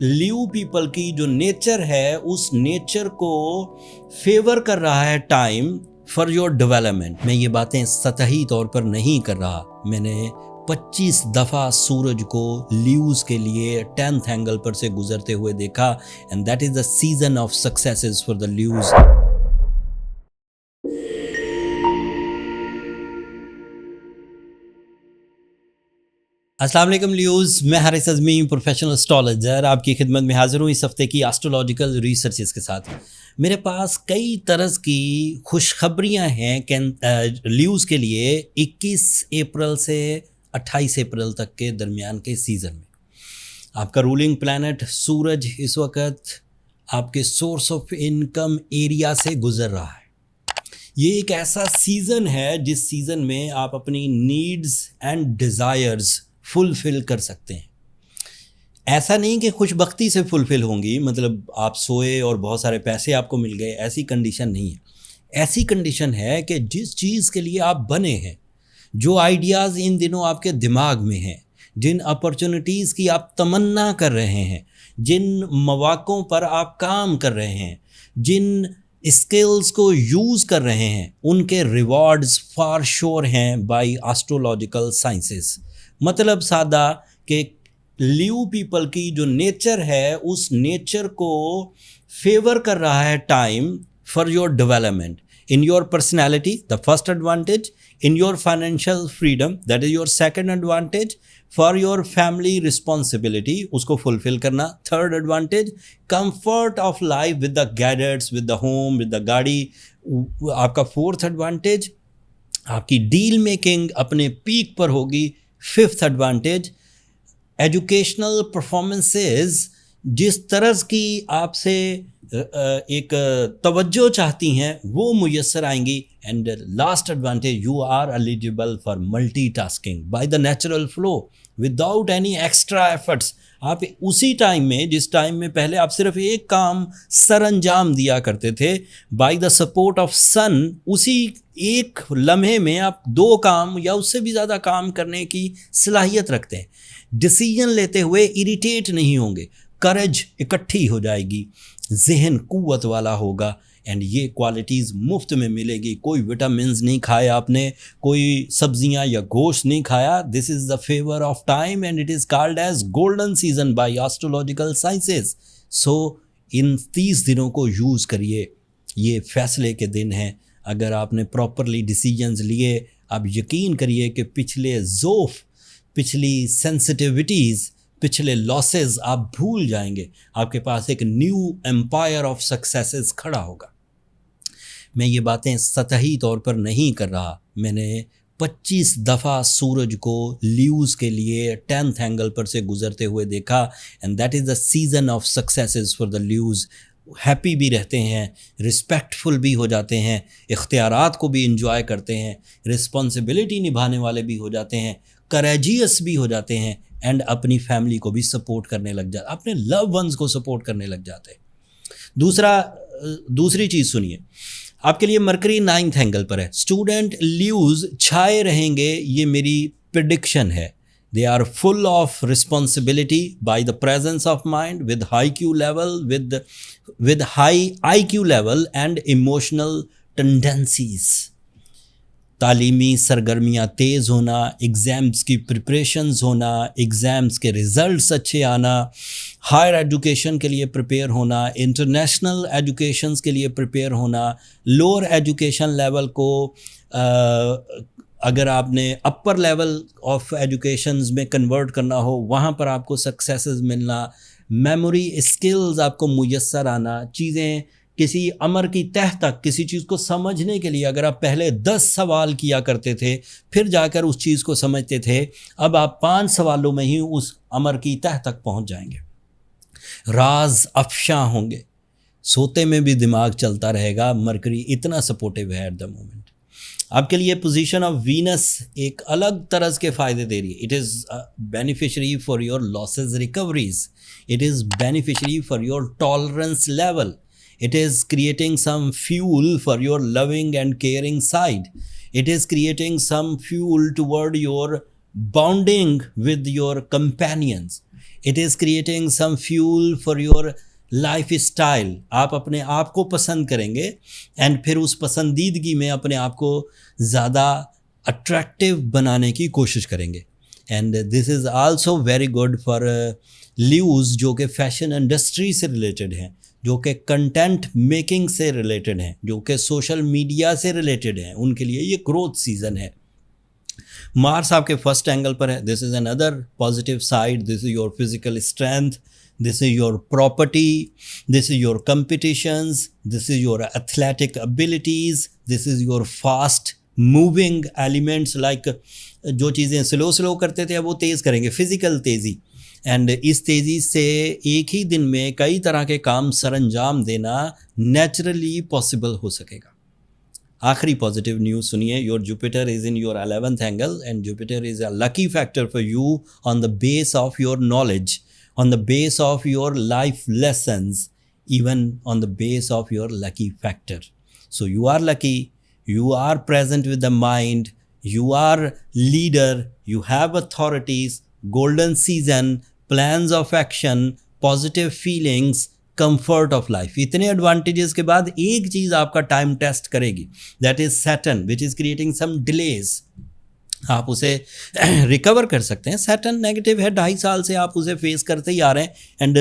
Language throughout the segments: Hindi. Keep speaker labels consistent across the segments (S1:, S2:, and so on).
S1: लियो पीपल की जो नेचर है उस नेचर को फेवर कर रहा है टाइम फॉर योर डेवलपमेंट। मैं ये बातें सतही तौर पर नहीं कर रहा। मैंने 25 दफ़ा सूरज को लियोज के लिए 10th एंगल पर से गुजरते हुए देखा and that is the season of successes for the Leos. अस्सलाम वालेकुम लियोज, मैं हारिस अज़मी प्रोफेशनल एस्ट्रोलॉजर आपकी खिदमत में हाजिर हूँ इस हफ्ते की एस्ट्रोलॉजिकल रिसर्चेस के साथ। मेरे पास कई तरह की खुशखबरियाँ हैं लियोज के लिए 21 अप्रैल से 28 अप्रैल तक के दरमियान के सीज़न में। आपका रूलिंग प्लैनेट सूरज इस वक्त आपके सोर्स ऑफ इनकम एरिया से गुजर रहा है। ये एक ऐसा सीज़न है जिस सीज़न में आप अपनी नीड्स एंड डिज़ायर्स फुलफ़िल कर सकते हैं। ऐसा नहीं कि खुशबख्ती से फुलफ़िल होंगी, मतलब आप सोए और बहुत सारे पैसे आपको मिल गए, ऐसी कंडीशन नहीं है। ऐसी कंडीशन है कि जिस चीज़ के लिए आप बने हैं, जो आइडियाज़ इन दिनों आपके दिमाग में हैं, जिन अपॉर्चुनिटीज़ की आप तमन्ना कर रहे हैं, जिन मौक़ों पर आप काम कर रहे हैं, जिन स्किल्स को यूज़ कर रहे हैं, उनके रिवॉर्ड्स फॉर श्योर हैं बाय एस्ट्रोलॉजिकल साइंसेस। मतलब सादा कि लियो पीपल की जो नेचर है उस नेचर को फेवर कर रहा है time for your development in your personality, the first advantage, in your financial freedom, that is your second advantage, for your family responsibility, उसको फुलफिल करना, third advantage, comfort of life with the gadgets, with the home, with the गाड़ी, आपका फोर्थ एडवांटेज, आपकी डील मेकिंग अपने पीक पर होगी, फिफ्थ एडवांटेज, एजुकेशनल परफॉर्मेंसेस जिस तरह की आपसे एक तवज्जो चाहती हैं वो मुयस्सर आएंगी, and last advantage, you are eligible for multitasking by the natural flow without any extra efforts. आप उसी टाइम में, जिस टाइम में पहले आप सिर्फ एक काम सर अंजाम दिया करते थे, बाय द सपोर्ट ऑफ सन, उसी एक लम्हे में आप दो काम या उससे भी ज़्यादा काम करने की सलाहियत रखते हैं। डिसीजन लेते हुए इरिटेट नहीं होंगे, करेज इकट्ठी हो जाएगी, जहन कुव्वत वाला होगा, एंड ये क्वालिटीज़ मुफ्त में मिलेगी। कोई विटामिन्स नहीं खाया आपने, कोई सब्जियां या गोश्त नहीं खाया। This is the favour of time and it is called as golden season by astrological sciences. So in 30 दिनों को यूज़ करिए, ये फैसले के दिन हैं। अगर आपने प्रॉपरली डिसीजंस लिए, आप यकीन करिए कि पिछले ज़ोफ़, पिछली सेंसिटिविटीज़, पिछले लॉसेस आप भूल जाएंगे। आपके पास एक न्यू एम्पायर ऑफ सक्सेसेस खड़ा होगा। मैं ये बातें सतही तौर पर नहीं कर रहा। मैंने 25 दफ़ा सूरज को लियोज के लिए 10th एंगल पर से गुजरते हुए देखा and that is the season off successes for the Leos. Happy भी रहते हैं, रिस्पेक्टफुल भी हो जाते हैं, इख्तियारात को भी इंजॉय करते हैं, रिस्पॉन्सिबिलिटी निभाने वाले भी हो जाते हैं, करेजियस भी हो जाते हैं, एंड अपनी फैमिली को भी सपोर्ट करने लग जाते, अपने लव वंस को सपोर्ट करने लग जाते हैं। दूसरी चीज़ सुनिए, आपके लिए मरकरी 9th एंगल पर है। स्टूडेंट लियोज छाए रहेंगे, ये मेरी प्रिडिक्शन है। They are full of responsibility by the presence of mind, with high Q level, with high IQ level and emotional tendencies. तालीमी सरगर्मियाँ तेज़ होना, एग्ज़ाम्स की प्रिपरेशंस होना, एग्ज़ाम्स के रिज़ल्ट्स अच्छे आना, हायर एजुकेशन के लिए प्रिपेयर होना, इंटरनेशनल एजुकेशंस के लिए प्रिपेयर होना, लोअर एजुकेशन लेवल को अगर आपने अपर लेवल ऑफ एजुकेशंस में कन्वर्ट करना हो, वहाँ पर आपको सक्सेसेस मिलना, मेमोरी स्किल्स आपको मुयस्सर आना, चीज़ें किसी अमर की तह तक, किसी चीज़ को समझने के लिए अगर आप पहले 10 सवाल किया करते थे फिर जाकर उस चीज़ को समझते थे, अब आप 5 सवालों में ही उस अमर की तह तक पहुँच जाएंगे। राज अफशा होंगे, सोते में भी दिमाग चलता रहेगा। मरकरी इतना सपोर्टिव है एट द मोमेंट। आपके लिए पोजीशन ऑफ वीनस एक अलग तरह के फ़ायदे दे रही है। It is beneficiary for your losses recoveries, it is beneficiary for your tolerance level, it is creating some fuel for your loving and caring side, it is creating some fuel toward your bonding with your companions, it is creating some fuel for your lifestyle. आप अपने आप को पसंद करेंगे एंड फिर उस पसंदीदगी में अपने आप को ज़्यादा अट्रैक्टिव बनाने की कोशिश करेंगे। And this is also very good for Leos जो कि फैशन इंडस्ट्री से रिलेटेड हैं, जो कि कंटेंट मेकिंग से रिलेटेड हैं, जो कि सोशल मीडिया से रिलेटेड हैं, उनके लिए ये ग्रोथ सीज़न है। मार्स आपके फर्स्ट एंगल पर है। This is another positive side. This is your physical strength, this is your property, this is your competitions, this is your athletic abilities, this is your fast moving elements. Like जो चीज़ें स्लो करते थे अब वो तेज़ करेंगे, फिजिकल तेज़ी। एंड इस तेज़ी से एक ही दिन में कई तरह के काम सरंजाम देना नेचुरली पॉसिबल हो सकेगा। आखिरी पॉजिटिव न्यूज़ सुनिए। Your Jupiter is in your 11th angle and Jupiter is a lucky factor for you on the base of your knowledge, on the base of your life lessons, even on the base of your lucky factor. So you are lucky, you are present with the mind, you are leader, you have authorities, golden season, plans of action, positive feelings, comfort of life. इतने एडवांटेजेस के बाद एक चीज़ आपका टाइम टेस्ट करेगी, that is Saturn, which is creating some delays. आप उसे रिकवर कर सकते हैं। सैटर्न नेगेटिव है, 2.5 साल से आप उसे फेस करते ही आ रहे हैं एंड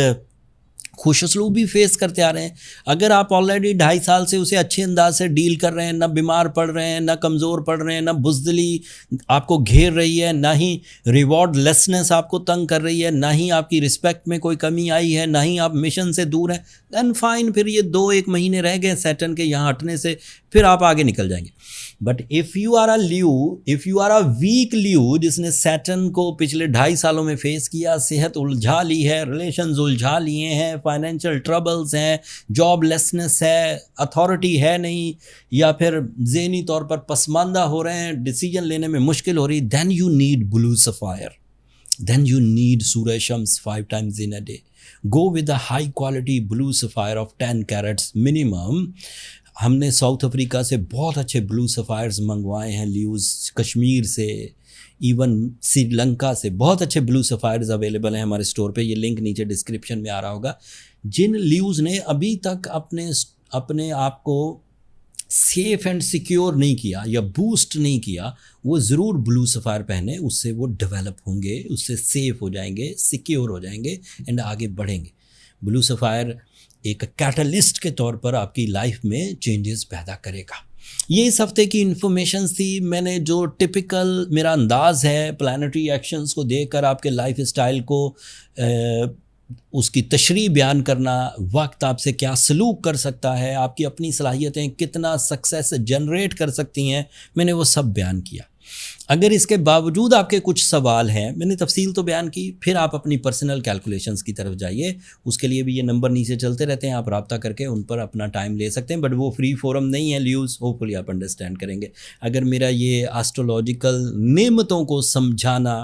S1: खुश उसलूब भी फेस करते आ रहे हैं। अगर आप ऑलरेडी 2.5 साल से उसे अच्छे अंदाज से डील कर रहे हैं, ना बीमार पड़ रहे हैं, ना कमज़ोर पड़ रहे हैं, ना बुज़दिली आपको घेर रही है, ना ही रिवॉर्ड लेसनेस आपको तंग कर रही है, ना ही आपकी रिस्पेक्ट में कोई कमी आई है, ना ही आप मिशन से दूर हैं, दैन फाइन। फिर ये 2-1 महीने रह गए सैटर्न के यहाँ हटने से, फिर आप आगे निकल जाएंगे। But if you are a Leo, if you are a weak Leo जिसने सैटर्न को पिछले 2.5 सालों में फेस किया, सेहत उलझा ली है, रिलेशंस उलझा लिए हैं, फाइनेंशियल ट्रबल्स हैं, जॉबलेसनेस है, अथॉरिटी है नहीं, या फिर ज़हनी तौर पर पसमानदा हो रहे हैं, डिसीजन लेने में मुश्किल हो रही, then you need blue sapphire, then you need सूरज शम्स 5 times in a day. Go with a high quality blue sapphire of 10 carats minimum. हमने साउथ अफ्रीका से बहुत अच्छे ब्लू सफ़ायर्स मंगवाए हैं, ल्यूज़ कश्मीर से, इवन श्रीलंका से बहुत अच्छे ब्लू सफ़ायर्स अवेलेबल हैं हमारे स्टोर पे। ये लिंक नीचे डिस्क्रिप्शन में आ रहा होगा। जिन ल्यूज़ ने अभी तक अपने आप को सेफ एंड सिक्योर नहीं किया या बूस्ट नहीं किया, वो ज़रूर ब्लू सफ़ायर पहने, उससे वो डेवलप होंगे, उससे सेफ हो जाएंगे, सिक्योर हो जाएंगे एंड आगे बढ़ेंगे। ब्लू सफ़ायर एक कैटलिस्ट के तौर पर आपकी लाइफ में चेंजेस पैदा करेगा। ये इस हफ्ते की इन्फॉर्मेशन थी। मैंने जो टिपिकल मेरा अंदाज़ है प्लानिटरी एक्शंस को देखकर आपके लाइफ स्टाइल को उसकी तशरीह बयान करना, वक्त आपसे क्या सलूक कर सकता है, आपकी अपनी सलाहियतें कितना सक्सेस जनरेट कर सकती हैं, मैंने वो सब बयान किया। अगर इसके बावजूद आपके कुछ सवाल हैं, मैंने तफसील तो बयान की, फिर आप अपनी पर्सनल कैलकुलेशंस की तरफ जाइए। उसके लिए भी ये नंबर नीचे चलते रहते हैं, आप रब्ता करके उन पर अपना टाइम ले सकते हैं, बट वो फ्री फोरम नहीं है ल्यूज़, होपफुली आप अंडरस्टैंड करेंगे। अगर मेरा ये एस्ट्रोलॉजिकल नेमतों को समझाना,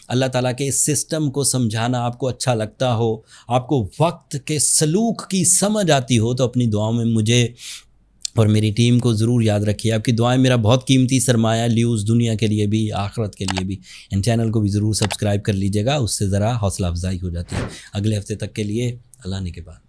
S1: अल्लाह ताला के सिस्टम को समझाना आपको अच्छा लगता हो, आपको वक्त के सलूक की समझ आती हो, तो अपनी दुआओं में मुझे और मेरी टीम को ज़रूर याद रखिए। आपकी दुआएं मेरा बहुत कीमती सरमाया, ल्यूज़ दुनिया के लिए भी, आखिरत के लिए भी। इन चैनल को भी ज़रूर सब्सक्राइब कर लीजिएगा, उससे ज़रा हौसला अफजाई हो जाती है। अगले हफ्ते तक के लिए अल्लाह ने के बाद।